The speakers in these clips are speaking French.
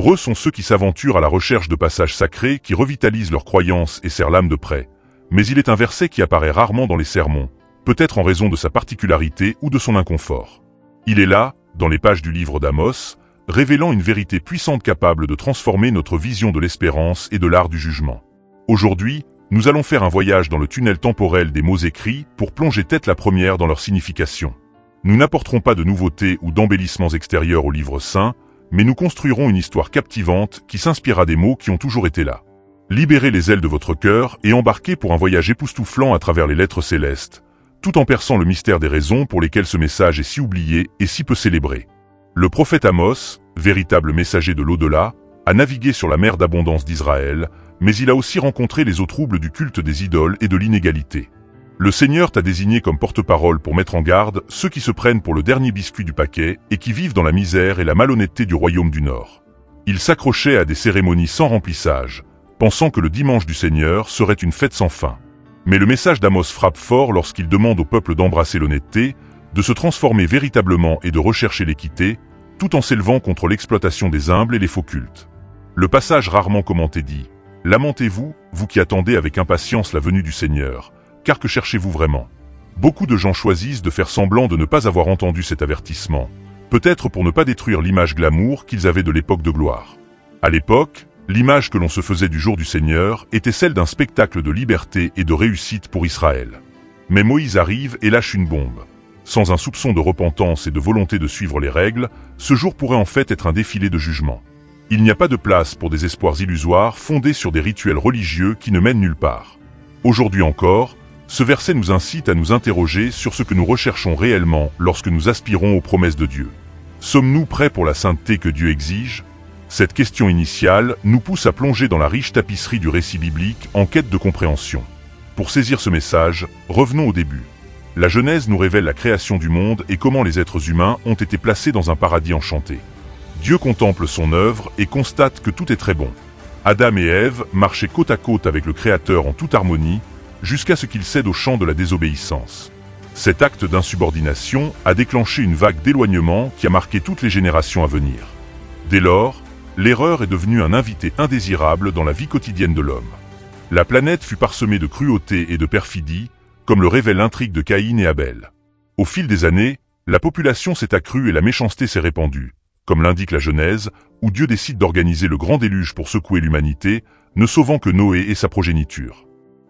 Heureux sont ceux qui s'aventurent à la recherche de passages sacrés qui revitalisent leurs croyances et serrent l'âme de près. Mais il est un verset qui apparaît rarement dans les sermons, peut-être en raison de sa particularité ou de son inconfort. Il est là, dans les pages du livre d'Amos, révélant une vérité puissante capable de transformer notre vision de l'espérance et de l'art du jugement. Aujourd'hui, nous allons faire un voyage dans le tunnel temporel des mots écrits pour plonger tête la première dans leur signification. Nous n'apporterons pas de nouveautés ou d'embellissements extérieurs au livre saint, mais nous construirons une histoire captivante qui s'inspirera des mots qui ont toujours été là. Libérez les ailes de votre cœur et embarquez pour un voyage époustouflant à travers les lettres célestes, tout en perçant le mystère des raisons pour lesquelles ce message est si oublié et si peu célébré. Le prophète Amos, véritable messager de l'au-delà, a navigué sur la mer d'abondance d'Israël, mais il a aussi rencontré les eaux troubles du culte des idoles et de l'inégalité. Le Seigneur t'a désigné comme porte-parole pour mettre en garde ceux qui se prennent pour le dernier biscuit du paquet et qui vivent dans la misère et la malhonnêteté du royaume du Nord. Ils s'accrochaient à des cérémonies sans remplissage, pensant que le dimanche du Seigneur serait une fête sans fin. Mais le message d'Amos frappe fort lorsqu'il demande au peuple d'embrasser l'honnêteté, de se transformer véritablement et de rechercher l'équité, tout en s'élevant contre l'exploitation des humbles et les faux cultes. Le passage rarement commenté dit « Lamentez-vous, vous qui attendez avec impatience la venue du Seigneur, car que cherchez-vous vraiment ?» Beaucoup de gens choisissent de faire semblant de ne pas avoir entendu cet avertissement, peut-être pour ne pas détruire l'image glamour qu'ils avaient de l'époque de gloire. À l'époque, l'image que l'on se faisait du jour du Seigneur était celle d'un spectacle de liberté et de réussite pour Israël. Mais Moïse arrive et lâche une bombe. Sans un soupçon de repentance et de volonté de suivre les règles, ce jour pourrait en fait être un défilé de jugement. Il n'y a pas de place pour des espoirs illusoires fondés sur des rituels religieux qui ne mènent nulle part. Aujourd'hui encore, ce verset nous incite à nous interroger sur ce que nous recherchons réellement lorsque nous aspirons aux promesses de Dieu. Sommes-nous prêts pour la sainteté que Dieu exige ? Cette question initiale nous pousse à plonger dans la riche tapisserie du récit biblique en quête de compréhension. Pour saisir ce message, revenons au début. La Genèse nous révèle la création du monde et comment les êtres humains ont été placés dans un paradis enchanté. Dieu contemple son œuvre et constate que tout est très bon. Adam et Ève marchaient côte à côte avec le Créateur en toute harmonie, jusqu'à ce qu'ils cèdent au chant de la désobéissance. Cet acte d'insubordination a déclenché une vague d'éloignement qui a marqué toutes les générations à venir. Dès lors, l'erreur est devenue un invité indésirable dans la vie quotidienne de l'homme. La planète fut parsemée de cruauté et de perfidie, comme le révèle l'intrigue de Caïn et Abel. Au fil des années, la population s'est accrue et la méchanceté s'est répandue, comme l'indique la Genèse, où Dieu décide d'organiser le grand déluge pour secouer l'humanité, ne sauvant que Noé et sa progéniture.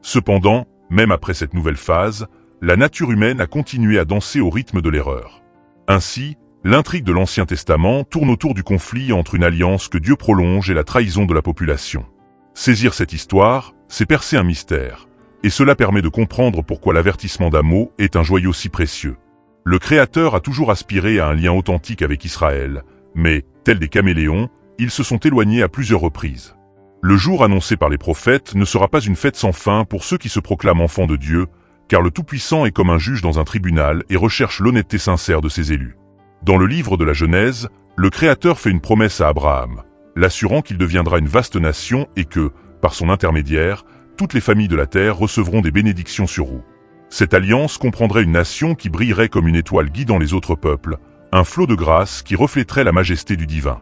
Cependant, même après cette nouvelle phase, la nature humaine a continué à danser au rythme de l'erreur. Ainsi, l'intrigue de l'Ancien Testament tourne autour du conflit entre une alliance que Dieu prolonge et la trahison de la population. Saisir cette histoire, c'est percer un mystère, et cela permet de comprendre pourquoi l'avertissement d'Amos est un joyau si précieux. Le Créateur a toujours aspiré à un lien authentique avec Israël, mais, tels des caméléons, ils se sont éloignés à plusieurs reprises. Le jour annoncé par les prophètes ne sera pas une fête sans fin pour ceux qui se proclament enfants de Dieu, car le Tout-Puissant est comme un juge dans un tribunal et recherche l'honnêteté sincère de ses élus. Dans le livre de la Genèse, le Créateur fait une promesse à Abraham, l'assurant qu'il deviendra une vaste nation et que, par son intermédiaire, toutes les familles de la terre recevront des bénédictions sur roue. Cette alliance comprendrait une nation qui brillerait comme une étoile guidant les autres peuples, un flot de grâce qui reflèterait la majesté du divin.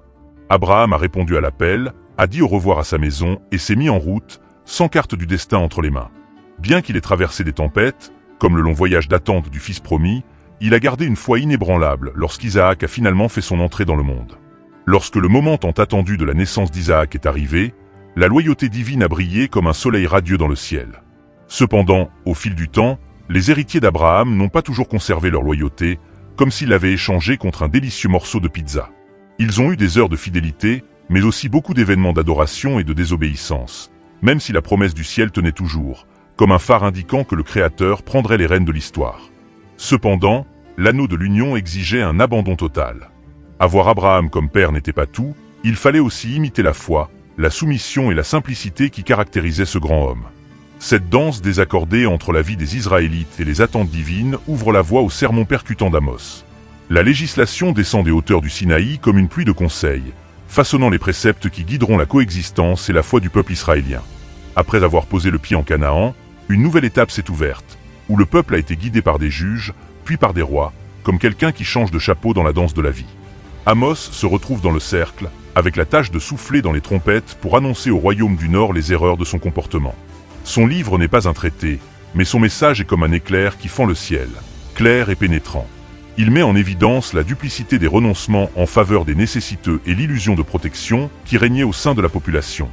Abraham a répondu à l'appel, a dit au revoir à sa maison et s'est mis en route, sans carte du destin entre les mains. Bien qu'il ait traversé des tempêtes, comme le long voyage d'attente du Fils promis, il a gardé une foi inébranlable lorsqu'Isaac a finalement fait son entrée dans le monde. Lorsque le moment tant attendu de la naissance d'Isaac est arrivé, la loyauté divine a brillé comme un soleil radieux dans le ciel. Cependant, au fil du temps, les héritiers d'Abraham n'ont pas toujours conservé leur loyauté, comme s'ils l'avaient échangée contre un délicieux morceau de pizza. Ils ont eu des heures de fidélité, mais aussi beaucoup d'événements d'adoration et de désobéissance, même si la promesse du ciel tenait toujours, comme un phare indiquant que le Créateur prendrait les rênes de l'histoire. Cependant, l'anneau de l'union exigeait un abandon total. Avoir Abraham comme père n'était pas tout, il fallait aussi imiter la foi, la soumission et la simplicité qui caractérisaient ce grand homme. Cette danse désaccordée entre la vie des Israélites et les attentes divines ouvre la voie au sermon percutant d'Amos. La législation descend des hauteurs du Sinaï comme une pluie de conseils, façonnant les préceptes qui guideront la coexistence et la foi du peuple israélien. Après avoir posé le pied en Canaan, une nouvelle étape s'est ouverte, où le peuple a été guidé par des juges, puis par des rois, comme quelqu'un qui change de chapeau dans la danse de la vie. Amos se retrouve dans le cercle, avec la tâche de souffler dans les trompettes pour annoncer au royaume du Nord les erreurs de son comportement. Son livre n'est pas un traité, mais son message est comme un éclair qui fend le ciel, clair et pénétrant. Il met en évidence la duplicité des renoncements en faveur des nécessiteux et l'illusion de protection qui régnait au sein de la population.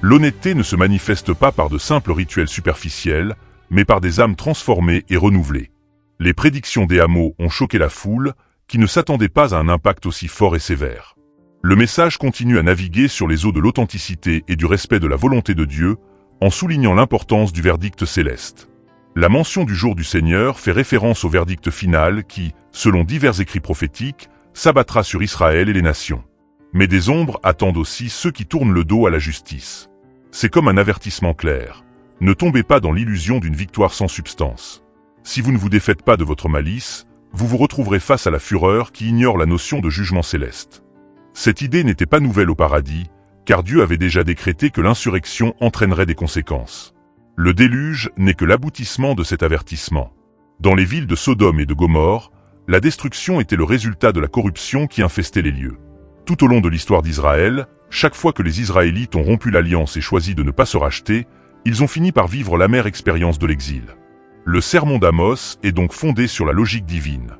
L'honnêteté ne se manifeste pas par de simples rituels superficiels, mais par des âmes transformées et renouvelées. Les prédictions des hameaux ont choqué la foule, qui ne s'attendait pas à un impact aussi fort et sévère. Le message continue à naviguer sur les eaux de l'authenticité et du respect de la volonté de Dieu, en soulignant l'importance du verdict céleste. La mention du jour du Seigneur fait référence au verdict final qui, selon divers écrits prophétiques, s'abattra sur Israël et les nations. Mais des ombres attendent aussi ceux qui tournent le dos à la justice. C'est comme un avertissement clair. Ne tombez pas dans l'illusion d'une victoire sans substance. Si vous ne vous défaites pas de votre malice, vous vous retrouverez face à la fureur qui ignore la notion de jugement céleste. Cette idée n'était pas nouvelle au paradis, car Dieu avait déjà décrété que l'insurrection entraînerait des conséquences. Le déluge n'est que l'aboutissement de cet avertissement. Dans les villes de Sodome et de Gomorrhe, la destruction était le résultat de la corruption qui infestait les lieux. Tout au long de l'histoire d'Israël, chaque fois que les Israélites ont rompu l'alliance et choisi de ne pas se racheter, ils ont fini par vivre l'amère expérience de l'exil. Le sermon d'Amos est donc fondé sur la logique divine.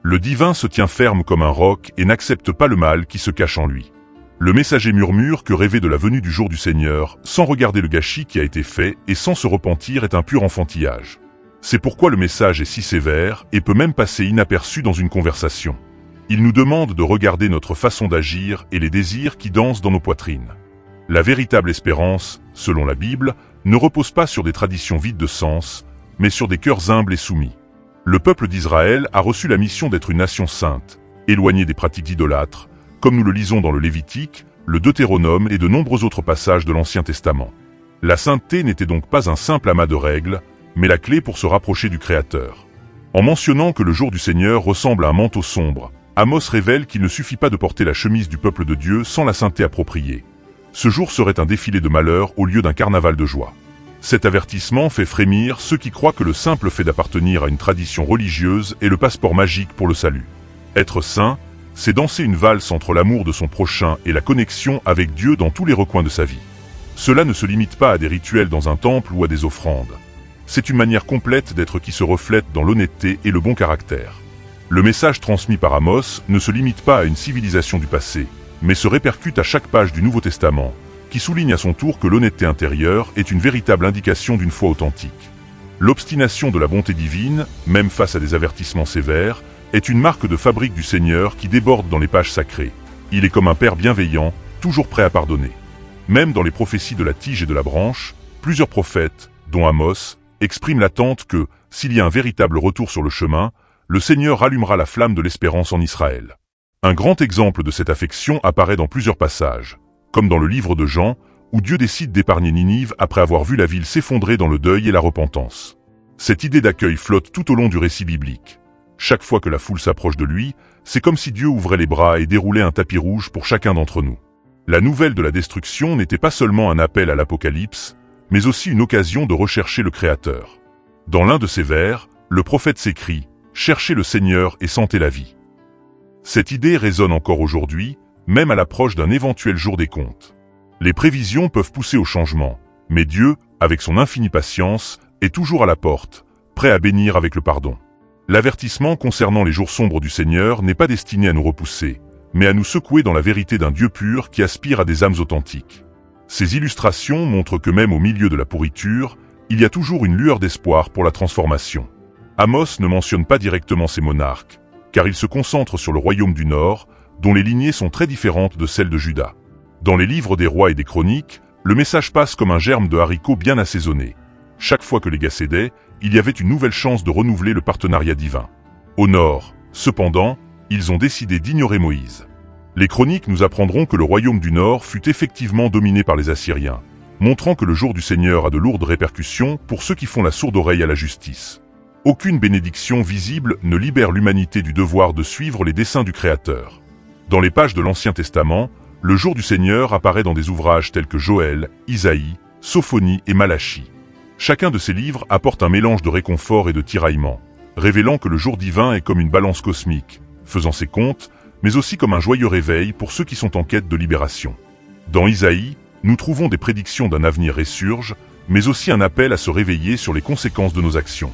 Le divin se tient ferme comme un roc et n'accepte pas le mal qui se cache en lui. Le messager murmure que rêver de la venue du jour du Seigneur, sans regarder le gâchis qui a été fait et sans se repentir est un pur enfantillage. C'est pourquoi le message est si sévère et peut même passer inaperçu dans une conversation. Il nous demande de regarder notre façon d'agir et les désirs qui dansent dans nos poitrines. La véritable espérance, selon la Bible, ne repose pas sur des traditions vides de sens, mais sur des cœurs humbles et soumis. Le peuple d'Israël a reçu la mission d'être une nation sainte, éloignée des pratiques idolâtres, comme nous le lisons dans le Lévitique, le Deutéronome et de nombreux autres passages de l'Ancien Testament. La sainteté n'était donc pas un simple amas de règles, mais la clé pour se rapprocher du Créateur. En mentionnant que le jour du Seigneur ressemble à un manteau sombre, Amos révèle qu'il ne suffit pas de porter la chemise du peuple de Dieu sans la sainteté appropriée. Ce jour serait un défilé de malheur au lieu d'un carnaval de joie. Cet avertissement fait frémir ceux qui croient que le simple fait d'appartenir à une tradition religieuse est le passeport magique pour le salut. Être saint, c'est danser une valse entre l'amour de son prochain et la connexion avec Dieu dans tous les recoins de sa vie. Cela ne se limite pas à des rituels dans un temple ou à des offrandes. C'est une manière complète d'être qui se reflète dans l'honnêteté et le bon caractère. Le message transmis par Amos ne se limite pas à une civilisation du passé, mais se répercute à chaque page du Nouveau Testament, qui souligne à son tour que l'honnêteté intérieure est une véritable indication d'une foi authentique. L'obstination de la bonté divine, même face à des avertissements sévères, est une marque de fabrique du Seigneur qui déborde dans les pages sacrées. Il est comme un père bienveillant, toujours prêt à pardonner. Même dans les prophéties de la tige et de la branche, plusieurs prophètes, dont Amos, expriment l'attente que, s'il y a un véritable retour sur le chemin, le Seigneur rallumera la flamme de l'espérance en Israël. Un grand exemple de cette affection apparaît dans plusieurs passages, comme dans le livre de Jean, où Dieu décide d'épargner Ninive après avoir vu la ville s'effondrer dans le deuil et la repentance. Cette idée d'accueil flotte tout au long du récit biblique. Chaque fois que la foule s'approche de lui, c'est comme si Dieu ouvrait les bras et déroulait un tapis rouge pour chacun d'entre nous. La nouvelle de la destruction n'était pas seulement un appel à l'Apocalypse, mais aussi une occasion de rechercher le Créateur. Dans l'un de ses vers, le prophète s'écrie « Cherchez le Seigneur et sentez la vie ». Cette idée résonne encore aujourd'hui, même à l'approche d'un éventuel jour des comptes. Les prévisions peuvent pousser au changement, mais Dieu, avec son infinie patience, est toujours à la porte, prêt à bénir avec le pardon. L'avertissement concernant les jours sombres du Seigneur n'est pas destiné à nous repousser, mais à nous secouer dans la vérité d'un Dieu pur qui aspire à des âmes authentiques. Ces illustrations montrent que même au milieu de la pourriture, il y a toujours une lueur d'espoir pour la transformation. Amos ne mentionne pas directement ces monarques, car il se concentre sur le royaume du Nord, dont les lignées sont très différentes de celles de Juda. Dans les livres des rois et des chroniques, le message passe comme un germe de haricots bien assaisonné. Chaque fois que les gars cédaient, il y avait une nouvelle chance de renouveler le partenariat divin. Au Nord, cependant, ils ont décidé d'ignorer Moïse. Les chroniques nous apprendront que le royaume du Nord fut effectivement dominé par les Assyriens, montrant que le jour du Seigneur a de lourdes répercussions pour ceux qui font la sourde oreille à la justice. Aucune bénédiction visible ne libère l'humanité du devoir de suivre les desseins du Créateur. Dans les pages de l'Ancien Testament, le jour du Seigneur apparaît dans des ouvrages tels que Joël, Isaïe, Sophonie et Malachie. Chacun de ces livres apporte un mélange de réconfort et de tiraillement, révélant que le jour divin est comme une balance cosmique, faisant ses comptes, mais aussi comme un joyeux réveil pour ceux qui sont en quête de libération. Dans Isaïe, nous trouvons des prédictions d'un avenir résurge, mais aussi un appel à se réveiller sur les conséquences de nos actions.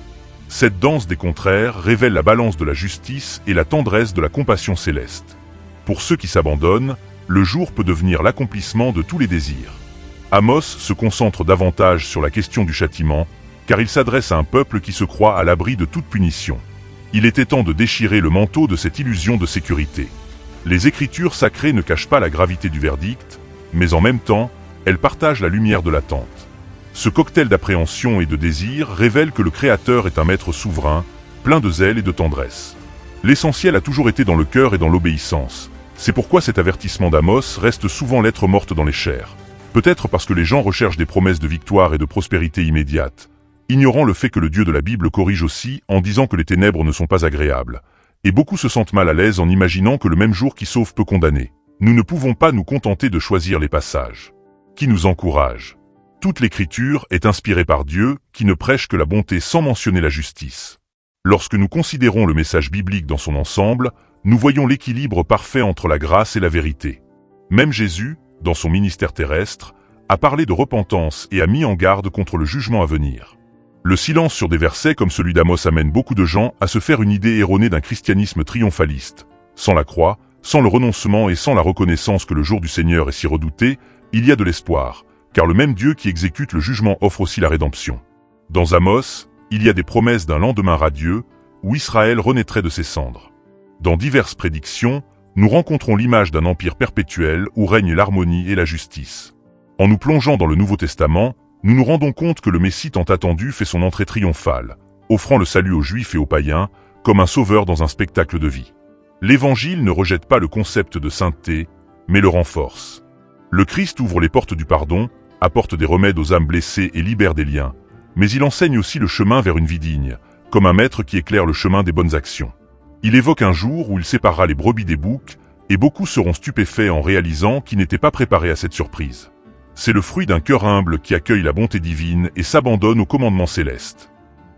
Cette danse des contraires révèle la balance de la justice et la tendresse de la compassion céleste. Pour ceux qui s'abandonnent, le jour peut devenir l'accomplissement de tous les désirs. Amos se concentre davantage sur la question du châtiment, car il s'adresse à un peuple qui se croit à l'abri de toute punition. Il était temps de déchirer le manteau de cette illusion de sécurité. Les Écritures sacrées ne cachent pas la gravité du verdict, mais en même temps, elles partagent la lumière de l'attente. Ce cocktail d'appréhension et de désir révèle que le Créateur est un maître souverain, plein de zèle et de tendresse. L'essentiel a toujours été dans le cœur et dans l'obéissance. C'est pourquoi cet avertissement d'Amos reste souvent lettre morte dans les chairs. Peut-être parce que les gens recherchent des promesses de victoire et de prospérité immédiate, ignorant le fait que le Dieu de la Bible corrige aussi en disant que les ténèbres ne sont pas agréables. Et beaucoup se sentent mal à l'aise en imaginant que le même jour qui sauve peut condamner. Nous ne pouvons pas nous contenter de choisir les passages qui nous encouragent. Toute l'Écriture est inspirée par Dieu, qui ne prêche que la bonté sans mentionner la justice. Lorsque nous considérons le message biblique dans son ensemble, nous voyons l'équilibre parfait entre la grâce et la vérité. Même Jésus, dans son ministère terrestre, a parlé de repentance et a mis en garde contre le jugement à venir. Le silence sur des versets comme celui d'Amos amène beaucoup de gens à se faire une idée erronée d'un christianisme triomphaliste. Sans la croix, sans le renoncement et sans la reconnaissance que le jour du Seigneur est si redouté, il y a de l'espoir, car le même Dieu qui exécute le jugement offre aussi la rédemption. Dans Amos, il y a des promesses d'un lendemain radieux, où Israël renaîtrait de ses cendres. Dans diverses prédictions, nous rencontrons l'image d'un empire perpétuel où règne l'harmonie et la justice. En nous plongeant dans le Nouveau Testament, nous nous rendons compte que le Messie tant attendu fait son entrée triomphale, offrant le salut aux Juifs et aux païens, comme un sauveur dans un spectacle de vie. L'Évangile ne rejette pas le concept de sainteté, mais le renforce. Le Christ ouvre les portes du pardon, apporte des remèdes aux âmes blessées et libère des liens, mais il enseigne aussi le chemin vers une vie digne, comme un maître qui éclaire le chemin des bonnes actions. Il évoque un jour où il séparera les brebis des boucs, et beaucoup seront stupéfaits en réalisant qu'ils n'étaient pas préparés à cette surprise. C'est le fruit d'un cœur humble qui accueille la bonté divine et s'abandonne au commandement céleste.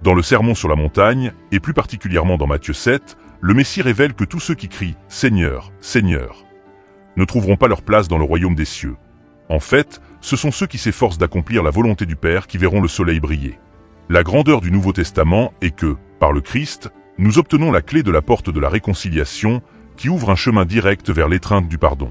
Dans le Sermon sur la montagne, et plus particulièrement dans Matthieu 7, le Messie révèle que tous ceux qui crient « Seigneur, Seigneur » ne trouveront pas leur place dans le royaume des cieux. En fait, ce sont ceux qui s'efforcent d'accomplir la volonté du Père qui verront le soleil briller. La grandeur du Nouveau Testament est que, par le Christ, nous obtenons la clé de la porte de la réconciliation qui ouvre un chemin direct vers l'étreinte du pardon.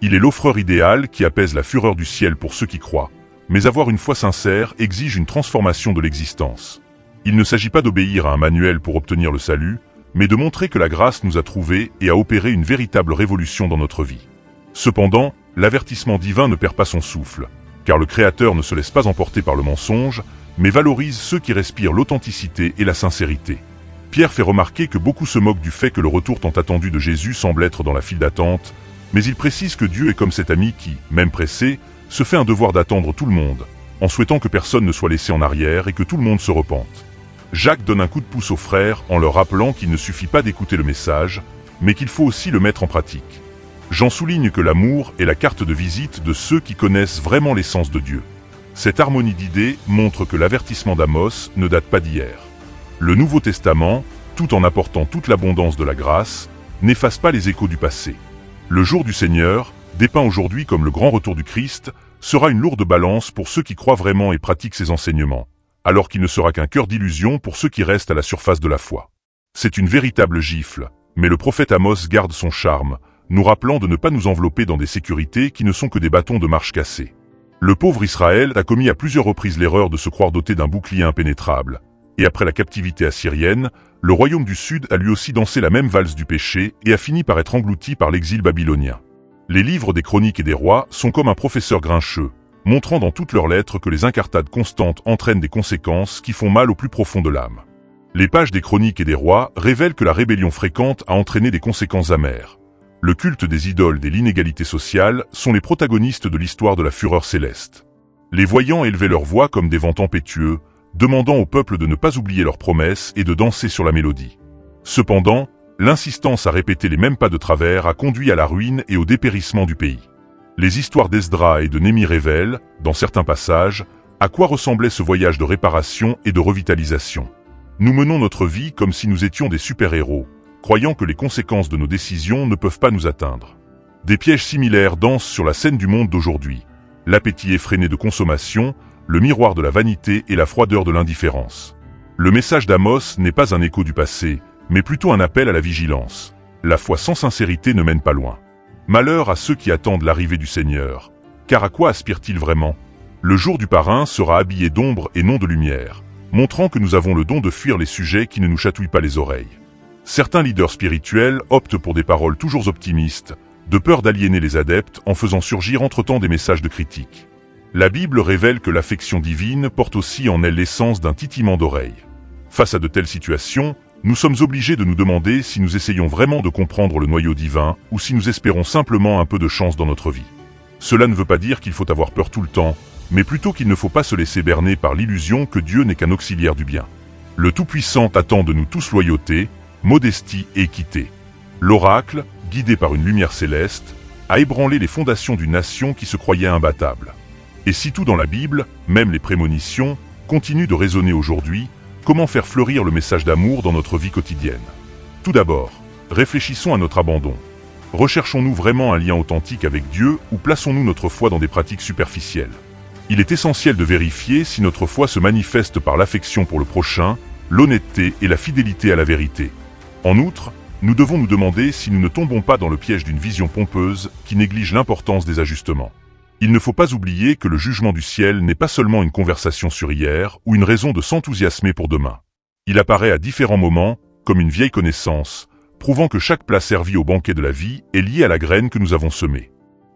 Il est l'offreur idéal qui apaise la fureur du ciel pour ceux qui croient, mais avoir une foi sincère exige une transformation de l'existence. Il ne s'agit pas d'obéir à un manuel pour obtenir le salut, mais de montrer que la grâce nous a trouvés et a opéré une véritable révolution dans notre vie. Cependant, l'avertissement divin ne perd pas son souffle, car le Créateur ne se laisse pas emporter par le mensonge, mais valorise ceux qui respirent l'authenticité et la sincérité. Pierre fait remarquer que beaucoup se moquent du fait que le retour tant attendu de Jésus semble être dans la file d'attente, mais il précise que Dieu est comme cet ami qui, même pressé, se fait un devoir d'attendre tout le monde, en souhaitant que personne ne soit laissé en arrière et que tout le monde se repente. Jacques donne un coup de pouce aux frères en leur rappelant qu'il ne suffit pas d'écouter le message, mais qu'il faut aussi le mettre en pratique. Jean souligne que l'amour est la carte de visite de ceux qui connaissent vraiment l'essence de Dieu. Cette harmonie d'idées montre que l'avertissement d'Amos ne date pas d'hier. Le Nouveau Testament, tout en apportant toute l'abondance de la grâce, n'efface pas les échos du passé. Le jour du Seigneur, dépeint aujourd'hui comme le grand retour du Christ, sera une lourde balance pour ceux qui croient vraiment et pratiquent ses enseignements, alors qu'il ne sera qu'un cœur d'illusion pour ceux qui restent à la surface de la foi. C'est une véritable gifle, mais le prophète Amos garde son charme, nous rappelant de ne pas nous envelopper dans des sécurités qui ne sont que des bâtons de marche cassés. Le pauvre Israël a commis à plusieurs reprises l'erreur de se croire doté d'un bouclier impénétrable, et après la captivité assyrienne, le royaume du Sud a lui aussi dansé la même valse du péché et a fini par être englouti par l'exil babylonien. Les livres des chroniques et des rois sont comme un professeur grincheux, montrant dans toutes leurs lettres que les incartades constantes entraînent des conséquences qui font mal au plus profond de l'âme. Les pages des chroniques et des rois révèlent que la rébellion fréquente a entraîné des conséquences amères. Le culte des idoles et l'inégalité sociale sont les protagonistes de l'histoire de la fureur céleste. Les voyants élevaient leur voix comme des vents tempétueux, demandant au peuple de ne pas oublier leurs promesses et de danser sur la mélodie. Cependant, l'insistance à répéter les mêmes pas de travers a conduit à la ruine et au dépérissement du pays. Les histoires d'Esdra et de Néhémie révèlent, dans certains passages, à quoi ressemblait ce voyage de réparation et de revitalisation. Nous menons notre vie comme si nous étions des super-héros, croyant que les conséquences de nos décisions ne peuvent pas nous atteindre. Des pièges similaires dansent sur la scène du monde d'aujourd'hui. L'appétit effréné de consommation, le miroir de la vanité et la froideur de l'indifférence. Le message d'Amos n'est pas un écho du passé, mais plutôt un appel à la vigilance. La foi sans sincérité ne mène pas loin. Malheur à ceux qui attendent l'arrivée du Seigneur. Car à quoi aspirent-ils vraiment? Le jour du parrain sera habillé d'ombre et non de lumière, montrant que nous avons le don de fuir les sujets qui ne nous chatouillent pas les oreilles. Certains leaders spirituels optent pour des paroles toujours optimistes, de peur d'aliéner les adeptes en faisant surgir entre-temps des messages de critique. La Bible révèle que l'affection divine porte aussi en elle l'essence d'un titillement d'oreille. Face à de telles situations, nous sommes obligés de nous demander si nous essayons vraiment de comprendre le noyau divin ou si nous espérons simplement un peu de chance dans notre vie. Cela ne veut pas dire qu'il faut avoir peur tout le temps, mais plutôt qu'il ne faut pas se laisser berner par l'illusion que Dieu n'est qu'un auxiliaire du bien. Le Tout-Puissant attend de nous tous loyauté, modestie et équité. L'oracle, guidé par une lumière céleste, a ébranlé les fondations d'une nation qui se croyait imbattable. Et si tout dans la Bible, même les prémonitions, continue de résonner aujourd'hui, comment faire fleurir le message d'amour dans notre vie quotidienne? Tout d'abord, réfléchissons à notre abandon. Recherchons-nous vraiment un lien authentique avec Dieu ou plaçons-nous notre foi dans des pratiques superficielles? Il est essentiel de vérifier si notre foi se manifeste par l'affection pour le prochain, l'honnêteté et la fidélité à la vérité. En outre, nous devons nous demander si nous ne tombons pas dans le piège d'une vision pompeuse qui néglige l'importance des ajustements. Il ne faut pas oublier que le jugement du ciel n'est pas seulement une conversation sur hier ou une raison de s'enthousiasmer pour demain. Il apparaît à différents moments, comme une vieille connaissance, prouvant que chaque plat servi au banquet de la vie est lié à la graine que nous avons semée.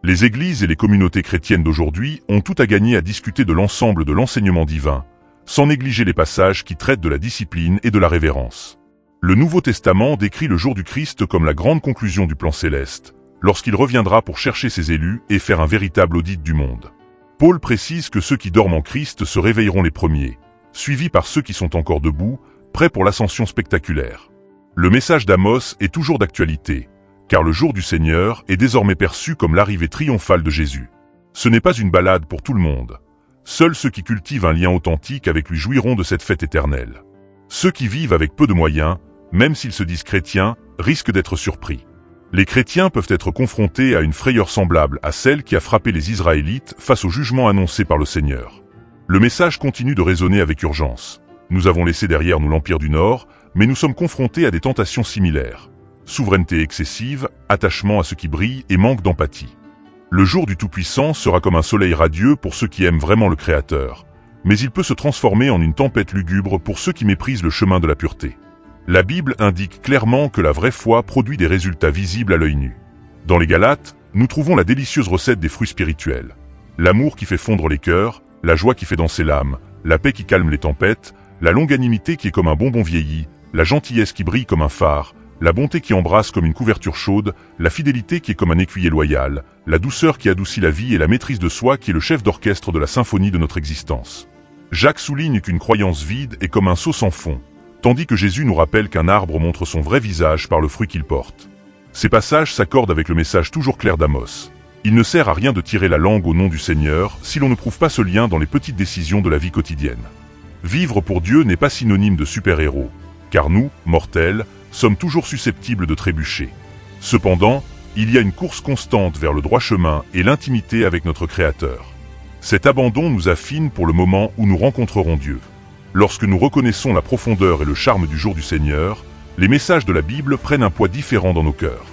Les églises et les communautés chrétiennes d'aujourd'hui ont tout à gagner à discuter de l'ensemble de l'enseignement divin, sans négliger les passages qui traitent de la discipline et de la révérence. Le Nouveau Testament décrit le jour du Christ comme la grande conclusion du plan céleste, lorsqu'il reviendra pour chercher ses élus et faire un véritable audit du monde. Paul précise que ceux qui dorment en Christ se réveilleront les premiers, suivis par ceux qui sont encore debout, prêts pour l'ascension spectaculaire. Le message d'Amos est toujours d'actualité, car le jour du Seigneur est désormais perçu comme l'arrivée triomphale de Jésus. Ce n'est pas une balade pour tout le monde. Seuls ceux qui cultivent un lien authentique avec lui jouiront de cette fête éternelle. Ceux qui vivent avec peu de moyens, même s'ils se disent chrétiens, risquent d'être surpris. Les chrétiens peuvent être confrontés à une frayeur semblable à celle qui a frappé les Israélites face au jugement annoncé par le Seigneur. Le message continue de résonner avec urgence. Nous avons laissé derrière nous l'Empire du Nord, mais nous sommes confrontés à des tentations similaires. Souveraineté excessive, attachement à ce qui brille et manque d'empathie. Le jour du Tout-Puissant sera comme un soleil radieux pour ceux qui aiment vraiment le Créateur, mais il peut se transformer en une tempête lugubre pour ceux qui méprisent le chemin de la pureté. La Bible indique clairement que la vraie foi produit des résultats visibles à l'œil nu. Dans les Galates, nous trouvons la délicieuse recette des fruits spirituels. L'amour qui fait fondre les cœurs, la joie qui fait danser l'âme, la paix qui calme les tempêtes, la longanimité qui est comme un bonbon vieilli, la gentillesse qui brille comme un phare, la bonté qui embrasse comme une couverture chaude, la fidélité qui est comme un écuyer loyal, la douceur qui adoucit la vie et la maîtrise de soi qui est le chef d'orchestre de la symphonie de notre existence. Jacques souligne qu'une croyance vide est comme un seau sans fond, tandis que Jésus nous rappelle qu'un arbre montre son vrai visage par le fruit qu'il porte. Ces passages s'accordent avec le message toujours clair d'Amos. Il ne sert à rien de tirer la langue au nom du Seigneur si l'on ne prouve pas ce lien dans les petites décisions de la vie quotidienne. Vivre pour Dieu n'est pas synonyme de super-héros, car nous, mortels, sommes toujours susceptibles de trébucher. Cependant, il y a une course constante vers le droit chemin et l'intimité avec notre Créateur. Cet abandon nous affine pour le moment où nous rencontrerons Dieu. Lorsque nous reconnaissons la profondeur et le charme du jour du Seigneur, les messages de la Bible prennent un poids différent dans nos cœurs.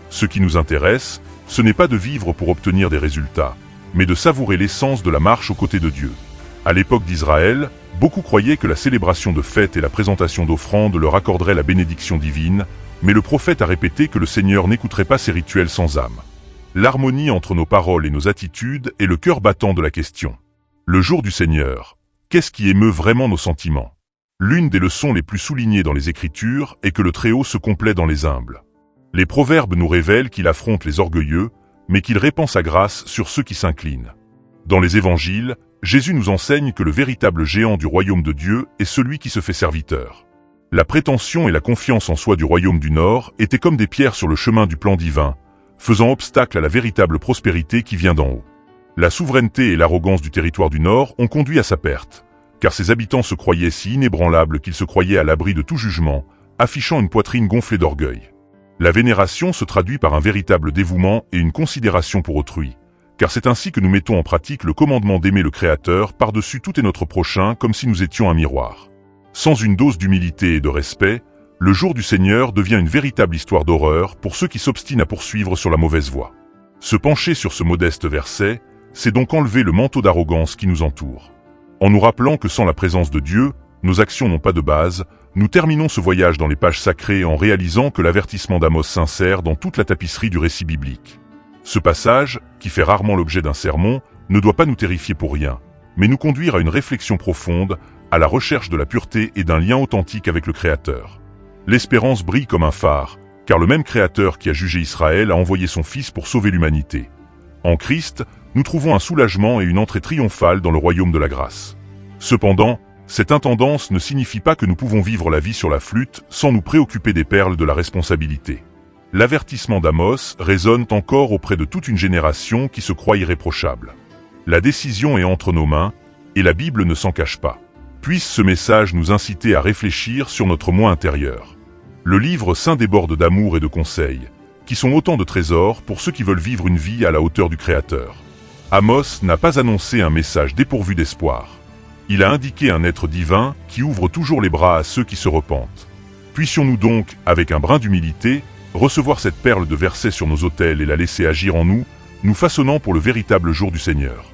Ce qui nous intéresse, ce n'est pas de vivre pour obtenir des résultats, mais de savourer l'essence de la marche aux côtés de Dieu. À l'époque d'Israël, beaucoup croyaient que la célébration de fêtes et la présentation d'offrandes leur accorderaient la bénédiction divine, mais le prophète a répété que le Seigneur n'écouterait pas ces rituels sans âme. L'harmonie entre nos paroles et nos attitudes est le cœur battant de la question. Le jour du Seigneur, qu'est-ce qui émeut vraiment nos sentiments? L'une des leçons les plus soulignées dans les Écritures est que le Très-Haut se complaît dans les humbles. Les proverbes nous révèlent qu'il affronte les orgueilleux, mais qu'il répand sa grâce sur ceux qui s'inclinent. Dans les Évangiles, Jésus nous enseigne que le véritable géant du royaume de Dieu est celui qui se fait serviteur. La prétention et la confiance en soi du royaume du Nord étaient comme des pierres sur le chemin du plan divin, faisant obstacle à la véritable prospérité qui vient d'en haut. La souveraineté et l'arrogance du territoire du Nord ont conduit à sa perte, car ses habitants se croyaient si inébranlables qu'ils se croyaient à l'abri de tout jugement, affichant une poitrine gonflée d'orgueil. La vénération se traduit par un véritable dévouement et une considération pour autrui, car c'est ainsi que nous mettons en pratique le commandement d'aimer le Créateur par-dessus tout et notre prochain comme si nous étions un miroir. Sans une dose d'humilité et de respect, le jour du Seigneur devient une véritable histoire d'horreur pour ceux qui s'obstinent à poursuivre sur la mauvaise voie. Se pencher sur ce modeste verset, c'est donc enlever le manteau d'arrogance qui nous entoure. En nous rappelant que sans la présence de Dieu, nos actions n'ont pas de base, nous terminons ce voyage dans les pages sacrées en réalisant que l'avertissement d'Amos s'insère dans toute la tapisserie du récit biblique. Ce passage, qui fait rarement l'objet d'un sermon, ne doit pas nous terrifier pour rien, mais nous conduire à une réflexion profonde, à la recherche de la pureté et d'un lien authentique avec le Créateur. L'espérance brille comme un phare, car le même Créateur qui a jugé Israël a envoyé son Fils pour sauver l'humanité. En Christ, nous trouvons un soulagement et une entrée triomphale dans le royaume de la grâce. Cependant, cette intendance ne signifie pas que nous pouvons vivre la vie sur la flûte sans nous préoccuper des perles de la responsabilité. L'avertissement d'Amos résonne encore auprès de toute une génération qui se croit irréprochable. La décision est entre nos mains, et la Bible ne s'en cache pas. Puisse ce message nous inciter à réfléchir sur notre moi intérieur. Le livre saint déborde d'amour et de conseils, qui sont autant de trésors pour ceux qui veulent vivre une vie à la hauteur du Créateur. Amos n'a pas annoncé un message dépourvu d'espoir. Il a indiqué un être divin qui ouvre toujours les bras à ceux qui se repentent. Puissions-nous donc, avec un brin d'humilité, recevoir cette perle de verset sur nos autels et la laisser agir en nous, nous façonnant pour le véritable jour du Seigneur.